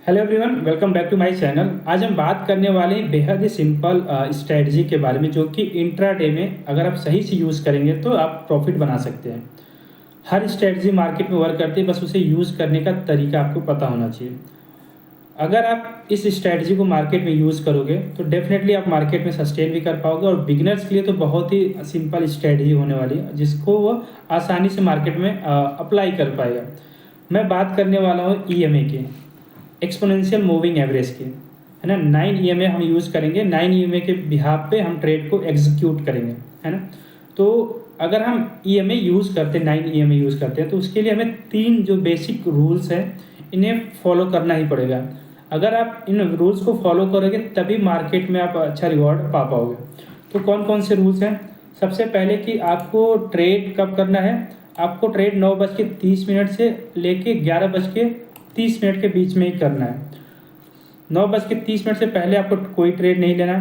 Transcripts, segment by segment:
Hello everyone, welcome back to my channel. आज हम बात करने वाले हैं बेहद ही सिंपल स्ट्रेटजी के बारे में, जो कि इंट्राडे में अगर आप सही से यूज़ करेंगे तो आप प्रॉफिट बना सकते हैं। हर स्ट्रेटजी मार्केट में वर्क करती है, बस उसे यूज़ करने का तरीका आपको पता होना चाहिए। अगर आप इस स्ट्रेटजी को मार्केट में यूज़ करोगे तो डेफिनेटली आप मार्केट में सस्टेन भी कर पाओगे, और बिगिनर्स के लिए तो बहुत ही सिंपल स्ट्रेटजी होने वाली है जिसको वो आसानी से मार्केट में अप्लाई कर पाएगा। मैं बात करने वाला हूँ ईएमए की, एक्सपोनेंशियल मूविंग एवरेज की, है ना। 9 ईएमए हम यूज़ करेंगे, 9 ईएमए के बिहाफ पे हम ट्रेड को एग्जीक्यूट करेंगे, है ना। तो अगर हम ईएमए यूज़ करते हैं, 9 ईएमए यूज़ करते हैं, तो उसके लिए हमें 3 जो बेसिक रूल्स हैं इन्हें फॉलो करना ही पड़ेगा। अगर आप इन रूल्स को फॉलो करोगे तभी मार्केट में आप अच्छा रिवॉर्ड पा पाओगे। तो कौन कौन से रूल्स हैं? सबसे पहले कि आपको ट्रेड कब करना है। आपको ट्रेड 9:30 से लेके 11:30 के बीच में ही करना है। 9:30 से पहले आपको कोई ट्रेड नहीं लेना,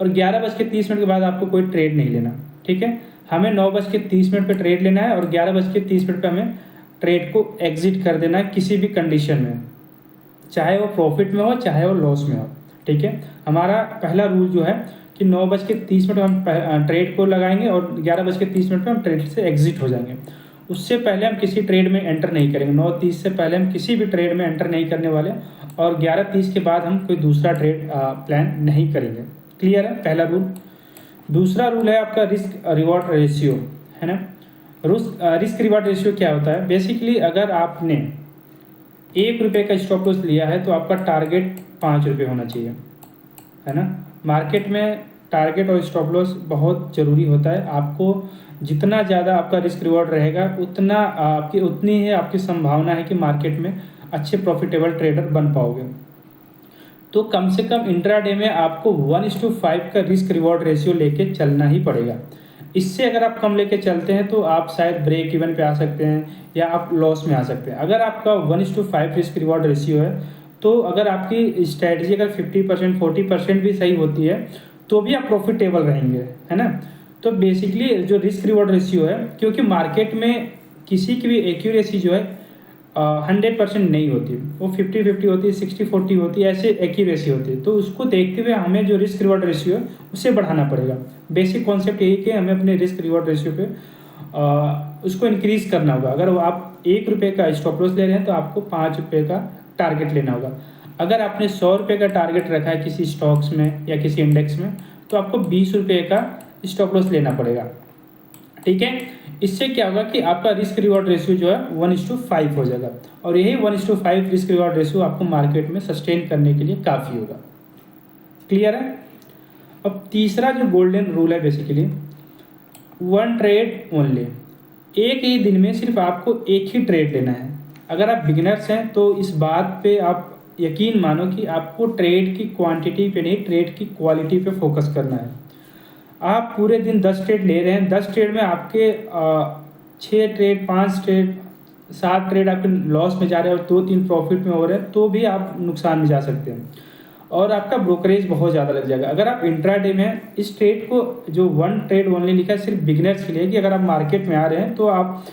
और 11:30 के बाद आपको कोई ट्रेड नहीं लेना। ठीक है, हमें 9:30 पे ट्रेड लेना है, और 11:30 पे हमें ट्रेड को एग्जिट कर देना है किसी भी कंडीशन में, चाहे वो प्रॉफिट में हो चाहे वो लॉस में हो। ठीक है, हमारा पहला रूल जो है कि 9:30 हम ट्रेड को लगाएंगे, और 11:30 पे हम ट्रेड से एग्जिट हो जाएंगे। उससे पहले हम किसी ट्रेड में एंटर नहीं करेंगे। 9:30 से पहले हम किसी भी ट्रेड में एंटर नहीं करने वाले, और 11:30 के बाद हम कोई दूसरा ट्रेड प्लान नहीं करेंगे। क्लियर है पहला रूल। दूसरा रूल है आपका रिस्क रिवॉर्ड रेशियो, है ना। रिस्क रिवॉर्ड रेशियो क्या होता है? बेसिकली अगर आपने ₹1 का स्टॉप लॉस लिया है तो आपका टारगेट ₹5 होना चाहिए, है ना। मार्केट में टारगेट और स्टॉप लॉस बहुत ज़रूरी होता है। आपको जितना ज़्यादा आपका रिस्क रिवॉर्ड रहेगा उतनी ही आपकी संभावना है कि मार्केट में अच्छे प्रॉफिटेबल ट्रेडर बन पाओगे। तो कम से कम इंट्राडे में आपको 1:5 का रिस्क रिवॉर्ड रेशियो लेके चलना ही पड़ेगा। इससे अगर आप कम लेके चलते हैं तो आप शायद ब्रेक इवन पे आ सकते हैं, या आप लॉस में आ सकते हैं। अगर आपका 1:5 रिस्क रिवॉर्ड रेशियो है, तो अगर आपकी स्ट्रैटेजी अगर 50% 40% भी सही होती है तो भी आप प्रॉफिटेबल रहेंगे, है ना। तो बेसिकली जो रिस्क रिवॉर्ड रेशियो है, क्योंकि मार्केट में किसी की भी एक्यूरेसी जो है 100% नहीं होती, वो 50-50 होती है, 60-40 होती है, ऐसे एक्यूरेसी होती है। तो उसको देखते हुए हमें जो रिस्क रिवॉर्ड रेशियो है उसे बढ़ाना पड़ेगा। बेसिक कॉन्सेप्ट यही कि हमें अपने रिस्क रिवॉर्ड रेशियो पे उसको इंक्रीज़ करना होगा। अगर वो आप ₹1 का स्टॉप लॉस ले रहे हैं तो आपको ₹5 का टारगेट लेना होगा। अगर आपने ₹100 का टारगेट रखा है किसी स्टॉक्स में या किसी इंडेक्स में, तो आपको ₹20 का स्टॉप लॉस लेना पड़ेगा। ठीक है, इससे क्या होगा कि आपका रिस्क रिवॉर्ड रेशियो जो है 1:5 हो जाएगा, और यही 1:5 रिस्क रिवॉर्ड रेशियो आपको मार्केट में सस्टेन करने के लिए काफ़ी होगा। क्लियर है। अब तीसरा जो गोल्डन रूल है, बेसिकली 1 ट्रेड ओनली। एक ही दिन में सिर्फ आपको एक ही ट्रेड लेना है। अगर आप बिगिनर्स हैं तो इस बात पे आप यकीन मानो कि आपको ट्रेड की क्वांटिटी पे नहीं, ट्रेड की क्वालिटी पे फोकस करना है। आप पूरे दिन 10 ट्रेड ले रहे हैं, 10 ट्रेड में आपके 6 ट्रेड 5 ट्रेड 7 ट्रेड आपके लॉस में जा रहे हैं, और 2-3 प्रॉफिट में हो रहे हैं, तो भी आप नुकसान में जा सकते हैं, और आपका ब्रोकरेज बहुत ज़्यादा लग जाएगा। अगर आप इंट्राडे में इस ट्रेड को, जो 1 ट्रेड ओनली लिखा है, सिर्फ बिगिनर्स के लिए, कि अगर आप मार्केट में आ रहे हैं तो आप,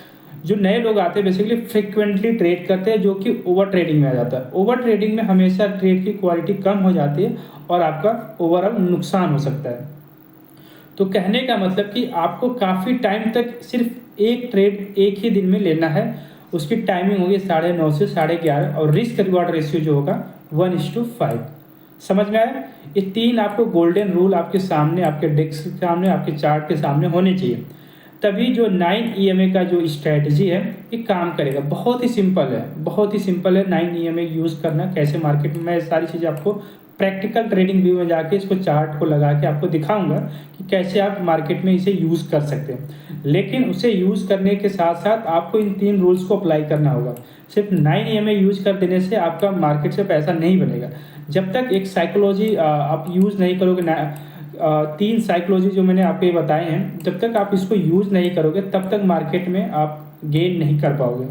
जो नए लोग आते हैं बेसिकली फ्रिक्वेंटली ट्रेड करते हैं, जो कि ओवर ट्रेडिंग में आ जाता है। ओवर ट्रेडिंग में हमेशा ट्रेड की क्वालिटी कम हो जाती है और आपका ओवरऑल नुकसान हो सकता है। तो कहने का मतलब कि आपको काफ़ी टाइम तक सिर्फ एक ट्रेड एक ही दिन में लेना है। उसकी टाइमिंग होगी 9:30 से 11:30, और रिस्क रिवॉर्ड रेशियो जो होगा 1:5। समझ में आया? ये 3 आपको गोल्डन रूल आपके सामने, आपके डेस्क के सामने, आपके चार्ट के सामने होने चाहिए, तभी जो 9 ईएमए का जो स्ट्रैटेजी है ये काम करेगा। बहुत ही सिंपल है, बहुत ही सिंपल है 9 ईएमए यूज़ करना। कैसे मार्केट में, मैं सारी चीज़ें आपको प्रैक्टिकल ट्रेडिंग व्यू में जाके इसको चार्ट को लगा के आपको दिखाऊंगा कि कैसे आप मार्केट में इसे यूज़ कर सकते हैं। लेकिन उसे यूज़ करने के साथ साथ आपको इन 3 रूल्स को अप्लाई करना होगा। सिर्फ 9 ईएमए यूज़ कर देने से आपका मार्केट से पैसा नहीं बनेगा। जब तक एक साइकोलॉजी आप यूज़ नहीं करोगे, 3 साइकोलॉजी जो मैंने आपको ये बताए हैं, जब तक आप इसको यूज़ नहीं करोगे तब तक मार्केट में आप गेन नहीं कर पाओगे।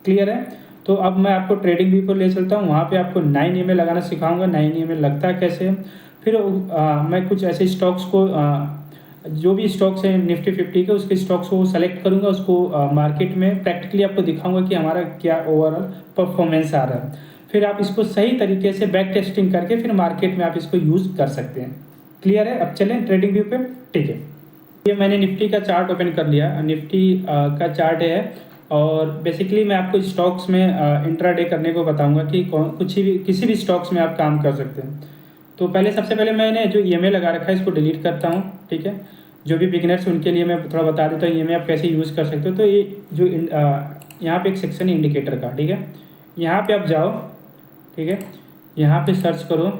क्लियर है? तो अब मैं आपको ट्रेडिंग व्यू पर ले चलता हूँ, वहाँ पे आपको 9 ईएमए लगाना सिखाऊंगा। 9 ईएमए लगता है कैसे है, फिर मैं कुछ ऐसे स्टॉक्स को, जो भी स्टॉक्स हैं निफ्टी 50 के, उसके स्टॉक्स को सेलेक्ट करूँगा, उसको मार्केट में प्रैक्टिकली आपको दिखाऊंगा कि हमारा क्या ओवरऑल परफॉर्मेंस आ रहा है। फिर आप इसको सही तरीके से बैक टेस्टिंग करके फिर मार्केट में आप इसको यूज़ कर सकते हैं। क्लियर है? अब चलें ट्रेडिंग व्यू पे। ठीक है, ये मैंने निफ्टी का चार्ट ओपन कर लिया। निफ्टी का चार्ट है और बेसिकली मैं आपको स्टॉक्स में इंट्राडे करने को बताऊंगा कि कुछ भी किसी भी स्टॉक्स में आप काम कर सकते हैं। तो पहले सबसे पहले मैंने जो ईएमए लगा रखा है इसको डिलीट करता हूँ। ठीक है, जो भी बिगिनर्स उनके लिए मैं थोड़ा बता देता हूँ ईएमए आप कैसे यूज़ कर सकते हो। तो ये जो यहाँ पे एक सेक्शन है इंडिकेटर का। ठीक है, यहाँ पे आप जाओ। ठीक है, यहाँ पे सर्च करो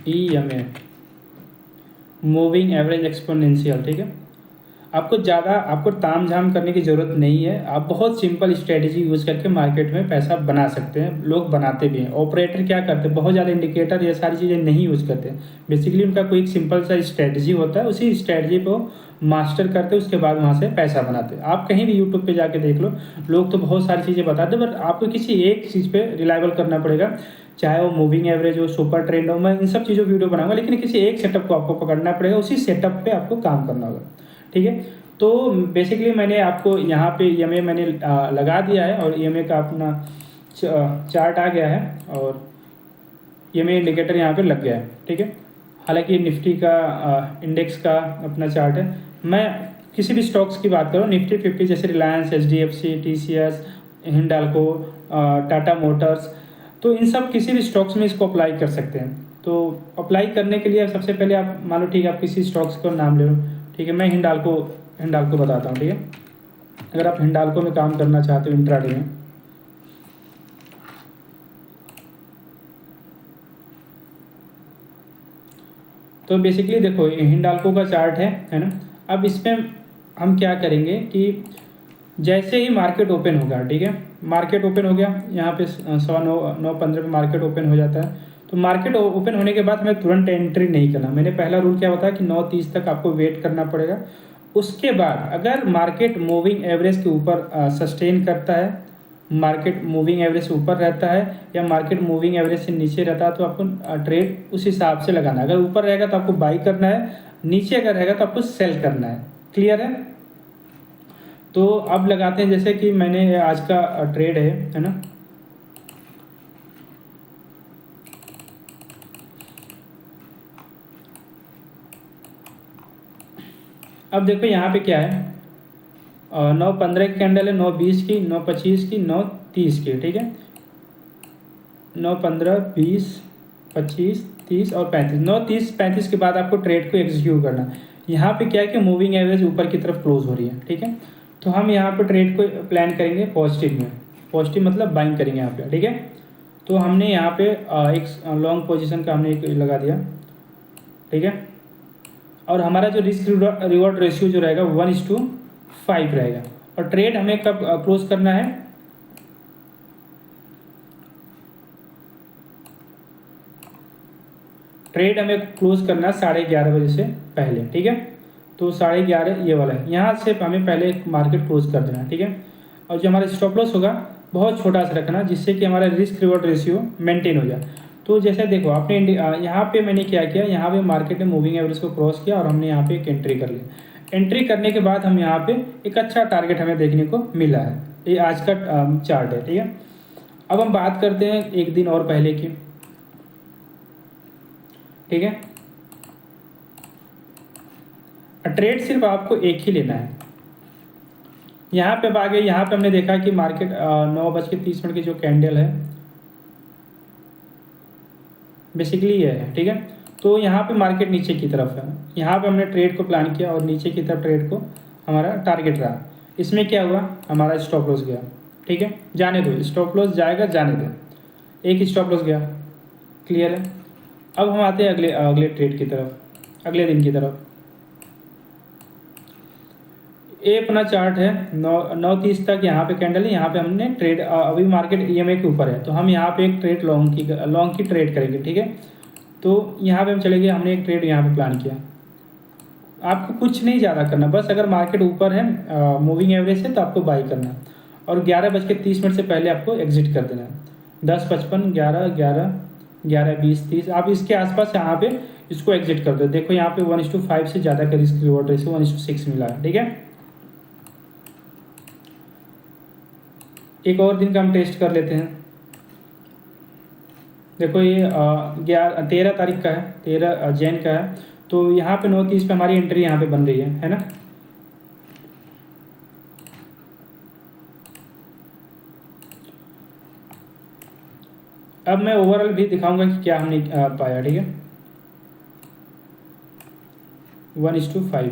ईएमए, मूविंग एवरेज एक्सपोनेंशियल। ठीक है, आपको ताम झाम करने की ज़रूरत नहीं है। आप बहुत सिंपल स्ट्रेटजी यूज़ करके मार्केट में पैसा बना सकते हैं। लोग बनाते भी हैं। ऑपरेटर क्या करते हैं, बहुत ज़्यादा इंडिकेटर ये सारी चीज़ें नहीं यूज़ करते। बेसिकली उनका कोई एक सिंपल सा स्ट्रेटजी होता है, उसी स्ट्रेटजी को मास्टर करते उसके बाद वहाँ से पैसा बनाते हैं। आप कहीं भी यूट्यूब पे जाके देख लो, लोग तो बहुत सारी चीज़ें बताते हैं, बट आपको किसी एक चीज़ पे रिलायबल करना पड़ेगा। चाहे वो मूविंग एवरेज हो, सुपर ट्रेंड हो, मैं इन सब चीज़ों वीडियो बनाऊंगा, लेकिन किसी एक सेटअप को आपको पकड़ना पड़ेगा, उसी सेटअप पे आपको काम करना होगा। ठीक है, तो बेसिकली मैंने आपको यहाँ पे ईएमए मैंने लगा दिया है और ईएमए का अपना चार्ट आ गया है और ईएमए इंडिकेटर यहाँ पे लग गया है। ठीक है, हालांकि निफ्टी का इंडेक्स का अपना चार्ट है। मैं किसी भी स्टॉक्स की बात करूँ, निफ्टी 50 जैसे Reliance, HDFC, TCS, Hindalco, Tata Motors, तो इन सब किसी भी स्टॉक्स में इसको अप्लाई कर सकते हैं। तो अप्लाई करने के लिए सबसे पहले आप मान लो, ठीक है, आप किसी स्टॉक्स का नाम ले लो। ठीक है, मैं हिंडाल्को बताता हूँ। ठीक है, अगर आप हिंडाल्को में काम करना चाहते हो इंट्राडे में, तो बेसिकली देखो ये हिंडाल्को का चार्ट है ना। अब इसमें हम क्या करेंगे कि जैसे ही मार्केट ओपन होगा, ठीक है, मार्केट ओपन हो गया, यहाँ पे 9:15 पे मार्केट ओपन हो जाता है। तो मार्केट ओपन होने के बाद हमें तुरंत एंट्री नहीं करना। मैंने पहला रूल क्या बताया कि 9:30 तक आपको वेट करना पड़ेगा। उसके बाद अगर मार्केट मूविंग एवरेज के ऊपर सस्टेन करता है, मार्केट मूविंग एवरेज से ऊपर रहता है या मार्केट मूविंग एवरेज से नीचे रहता है, तो आपको ट्रेड उस हिसाब से लगाना है। अगर ऊपर रहेगा तो आपको बाई करना है, नीचे अगर रहेगा तो आपको सेल करना है। क्लियर है? तो अब लगाते हैं, जैसे कि मैंने आज का ट्रेड है ना। अब देखो यहाँ पे क्या है, 9:15 की कैंडल है, 9:20 की, 9:25 की, 9:30 की। ठीक है, 9:15, 20, 25, 30 और 35। 9:30, 35 के बाद आपको ट्रेड को एग्जीक्यूट करना है। यहाँ पे क्या है कि मूविंग एवरेज ऊपर की तरफ क्लोज हो रही है। ठीक है, तो हम यहाँ पे ट्रेड को प्लान करेंगे पॉजिटिव में। पॉजिटिव मतलब बाइंग करेंगे यहाँ पे। ठीक है, तो हमने यहाँ पे एक लॉन्ग पोजीशन का हमने एक लगा दिया। ठीक है, और हमारा जो रिस्क रिवॉर्ड रेशियो जो रहेगा 1:5 रहेगा। और ट्रेड हमें कब क्लोज करना है, ट्रेड हमें क्लोज करना है 11:30 बजे से पहले। ठीक है, तो 11:30 ये वाला है, यहाँ से हमें पहले मार्केट क्लोज कर देना है। ठीक है, और जो हमारा स्टॉप लॉस होगा बहुत छोटा सा रखना, जिससे कि हमारा रिस्क रिवॉर्ड रेशियो मेंटेन हो जाए। तो जैसे देखो आपने यहाँ पे मैंने क्या किया, यहाँ पे मार्केट ने मूविंग एवरेज को क्रॉस किया और हमने यहाँ पे एक एंट्री कर लिया। एंट्री करने के बाद हम यहाँ पे एक अच्छा टारगेट हमें देखने को मिला है। ये आज का चार्ट है। ठीक है, अब हम बात करते हैं एक दिन और पहले की। ठीक है, ट्रेड सिर्फ आपको एक ही लेना है। यहाँ पे आगे, यहाँ पे हमने देखा कि मार्केट 9:30 की जो कैंडल है बेसिकली ये है। ठीक है, तो यहाँ पे मार्केट नीचे की तरफ है, यहाँ पे हमने ट्रेड को प्लान किया और नीचे की तरफ ट्रेड को हमारा टारगेट रहा। इसमें क्या हुआ, हमारा स्टॉप लॉस गया। ठीक है, जाने दो, स्टॉप लॉस जाएगा, जाने दो, एक स्टॉप लॉस गया। क्लियर है? अब हम आते हैं अगले ट्रेड की तरफ, अगले दिन की तरफ। ये अपना चार्ट है 9:30 तक यहाँ पे कैंडल है। यहाँ पे हमने ट्रेड, अभी मार्केट ईएमए के ऊपर है, तो हम यहाँ पे एक ट्रेड लॉन्ग की ट्रेड करेंगे। ठीक है, तो यहाँ पे हम चले गए, हमने एक ट्रेड यहाँ पे प्लान किया। आपको कुछ नहीं ज़्यादा करना, बस अगर मार्केट ऊपर है मूविंग एवरेज से तो आपको बाई करना है और 11:30 से पहले आपको एग्जिट कर देना है। 10:55, 11, 11, 11:20, 30 आप इसके आसपास यहाँ पे इसको एग्जिट कर दो। देखो यहाँ पे 1:5 से ज़्यादा का रिस्क रिवॉर्ड रेशियो 1:6 मिला है। ठीक है, एक और दिन का हम टेस्ट कर लेते हैं। देखो ये 13 तारीख का है, 13 जैन का है। तो यहाँ पे 9:30 पे हमारी एंट्री यहाँ पे बन रही है ना। अब मैं ओवरऑल भी दिखाऊंगा कि क्या हमने पाया, ठीक है। 1:5।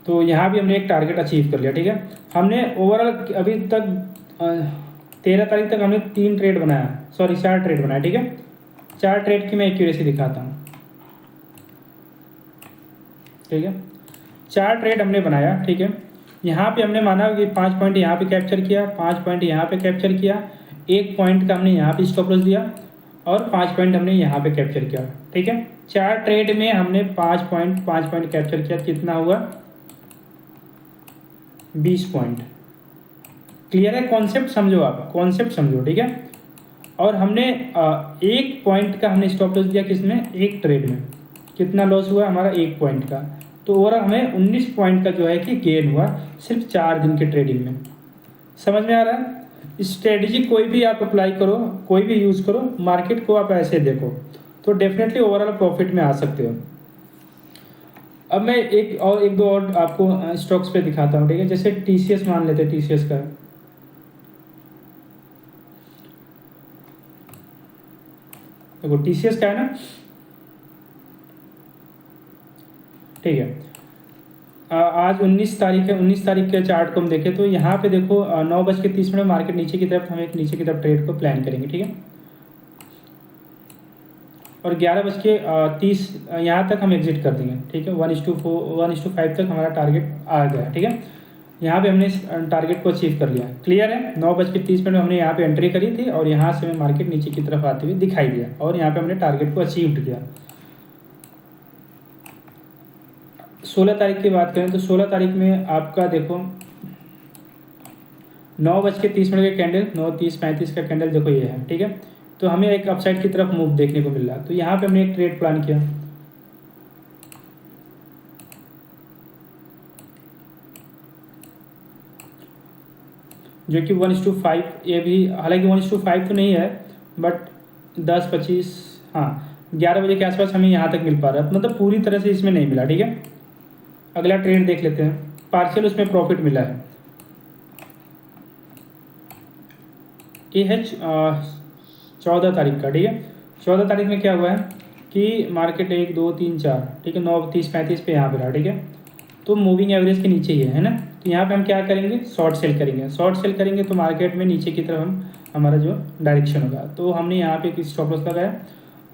तो यहाँ भी हमने एक टारगेट अचीव कर लिया, ठीक है। हमने ओवरऑल अभी तक 13 तारीख तक हमने 3 ट्रेड बनाया, सॉरी 4 ट्रेड बनाया, ठीक है। 4 ट्रेड की मैं एक्यूरेसी दिखाता हूँ, ठीक है। 4 ट्रेड हमने बनाया, ठीक है। यहाँ पे हमने माना कि 5 पॉइंट यहाँ पे कैप्चर किया, 5 पॉइंट यहाँ पे कैप्चर किया, 1 पॉइंट का हमने यहाँ पे स्टॉप लॉस दिया और 5 पॉइंट हमने यहाँ पे कैप्चर किया, ठीक है। 4 ट्रेड में हमने 5 पॉइंट कैप्चर किया, कितना हुआ 20 पॉइंट। क्लियर है? कॉन्सेप्ट समझो, आप कॉन्सेप्ट समझो, ठीक है। और हमने 1 पॉइंट का हमने स्टॉप लॉस दिया, किसमें, एक ट्रेड में। कितना लॉस हुआ हमारा 1 पॉइंट का। तो ओवरऑल हमें 19 पॉइंट का जो है कि गेन हुआ सिर्फ 4 दिन के ट्रेडिंग में। समझ में आ रहा है? स्ट्रेटजी कोई भी आप अप्लाई करो, कोई भी यूज़ करो, मार्केट को आप ऐसे देखो तो डेफिनेटली ओवरऑल प्रॉफिट में आ सकते हो। अब मैं एक दो और आपको स्टॉक्स पे दिखाता हूँ, ठीक है। जैसे TCS मान लेते हैं, TCS का देखो, TCS का है ना, ठीक है। आज 19 तारीख है, 19 तारीख के चार्ट को हम देखें तो यहाँ पे देखो 9:30 में मार्केट नीचे की तरफ, हम एक नीचे की तरफ ट्रेड को प्लान करेंगे, ठीक है। और 11:30 यहाँ तक हम एग्जिट कर देंगे, ठीक है। 1:5 तक हमारा टारगेट आ गया, ठीक है। यहाँ पे हमने टारगेट को अचीव कर लिया, क्लियर है। 9:30 में हमने यहाँ पे एंट्री करी थी और यहाँ से हमें मार्केट नीचे की तरफ आते हुए दिखाई दिया और यहाँ पे हमने टारगेट को अचीव किया। 16 तारीख की बात करें तो 16 तारीख में आपका देखो 9:30 का कैंडल, 9:30-35 का कैंडल देखो ये है, ठीक है। तो हमें एक अपसाइड की तरफ मूव देखने को मिल रहा है। तो यहाँ पे हमने एक ट्रेड प्लान किया, जो कि 1:5, ये भी हालांकि 1:5 तो नहीं है, बट 10-25, हाँ 11 बजे के आसपास हमें यहाँ तक मिल पा रहा है, मतलब पूरी तरह से इसमें नहीं मिला, ठीक है। अगला ट्रेड देख लेते हैं, पार्शियल उसमें प्रॉफिट मिला है। ये है 14 तारीख का, ठीक है। 14 तारीख में क्या हुआ है कि मार्केट 1 2 3 4, ठीक है, 9:30-35 पे यहाँ पे रहा, ठीक है। तो मूविंग एवरेज के नीचे ही है ना। तो यहाँ पे हम क्या करेंगे, शॉर्ट सेल करेंगे। शॉर्ट सेल करेंगे तो मार्केट में नीचे की तरफ हमारा जो डायरेक्शन होगा। तो हमने यहाँ पे एक स्टॉप लॉस लगाया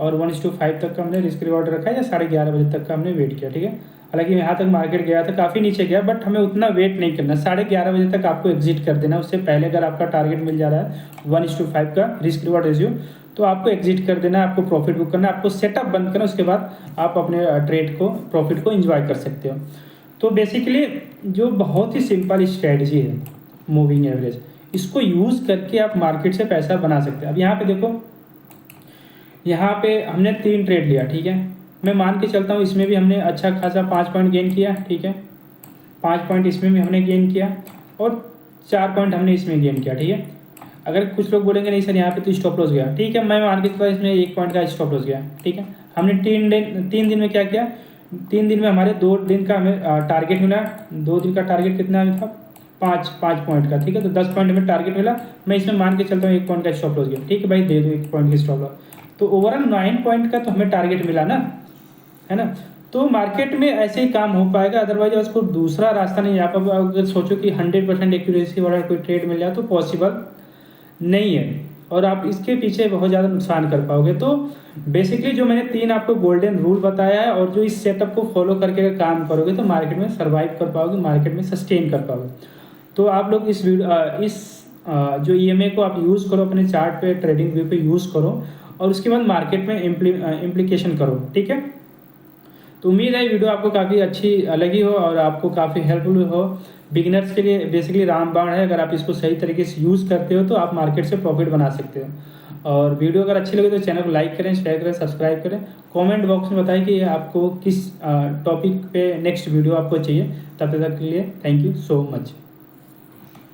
और 1:5 तक का हमने रिस्क रिवॉर्ड रखा है, या 11:30 बजे तक का हमने वेट किया, ठीक है। हालांकि यहाँ तक मार्केट गया था, काफ़ी नीचे गया, बट हमें उतना वेट नहीं करना, 11:30 बजे तक आपको एग्जिट कर देना। उससे पहले अगर आपका टारगेट मिल जा रहा है 1:5 का रिस्क रिवॉर्ड रेशियो, तो आपको एग्जिट कर देना, आपको प्रॉफिट बुक करना, आपको सेटअप बंद करना। उसके बाद आप अपने ट्रेड को, प्रॉफिट को एंजॉय कर सकते हो। तो बेसिकली जो बहुत ही सिंपल स्ट्रेटजी है मूविंग एवरेज, इसको यूज़ करके आप मार्केट से पैसा बना सकते हैं। अब यहाँ पे देखो, यहाँ पे हमने 3 ट्रेड लिया, ठीक है। मैं मान के चलता हूँ इसमें भी हमने अच्छा खासा 5 पॉइंट गेन किया, ठीक है। 5 पॉइंट इसमें भी हमने गेन किया और 4 पॉइंट हमने इसमें गेन किया, ठीक है। अगर कुछ लोग बोलेंगे नहीं सर यहाँ पे तो स्टॉप लॉस गया, ठीक है, मैं मान के चलता हूँ इसमें 1 पॉइंट का स्टॉप लॉस गया, ठीक है। हमने 3 दिन में क्या किया, 3 दिन में हमारे 2 दिन का हमें टारगेट मिला। 2 दिन का टारगेट कितना था, 5 पॉइंट का, ठीक है। तो 10 पॉइंट हमें टारगेट मिला। मैं इसमें मान के चलता हूँ 1 पॉइंट का स्टॉप लॉस गया, ठीक है भाई, दे दो 1 पॉइंट की स्टॉप लॉस। तो ओवरऑल 9 पॉइंट का तो हमें टारगेट मिला ना, है ना। तो मार्केट में ऐसे ही काम हो पाएगा, अदरवाइज उसको दूसरा रास्ता नहीं। आप अगर सोचो कि 100% एक्यूरेसी वाला कोई ट्रेड मिल जाए तो पॉसिबल नहीं है, और आप इसके पीछे बहुत ज़्यादा नुकसान कर पाओगे। तो बेसिकली जो मैंने 3 आपको गोल्डन रूल बताया है, और जो इस सेटअप को फॉलो करके अगर काम करोगे तो मार्केट में सर्वाइव कर पाओगे, मार्केट में सस्टेन कर पाओगे। तो आप लोग इस जो EMA को आप यूज़ करो, अपने चार्ट पे, ट्रेडिंग व्यू पे यूज़ करो, और उसके बाद मार्केट में इम्प्लीकेशन करो, ठीक है। तो उम्मीद है वीडियो आपको काफ़ी अच्छी लगी हो और आपको काफ़ी हेल्पफुल हो। बिगिनर्स के लिए बेसिकली रामबाण है, अगर आप इसको सही तरीके से यूज़ करते हो तो आप मार्केट से प्रॉफिट बना सकते हो। और वीडियो अगर अच्छी लगे तो चैनल को लाइक करें, शेयर करें, सब्सक्राइब करें। कमेंट बॉक्स में बताएं कि आपको किस टॉपिक पे नेक्स्ट वीडियो आपको चाहिए। तब तक के लिए थैंक यू सो मच।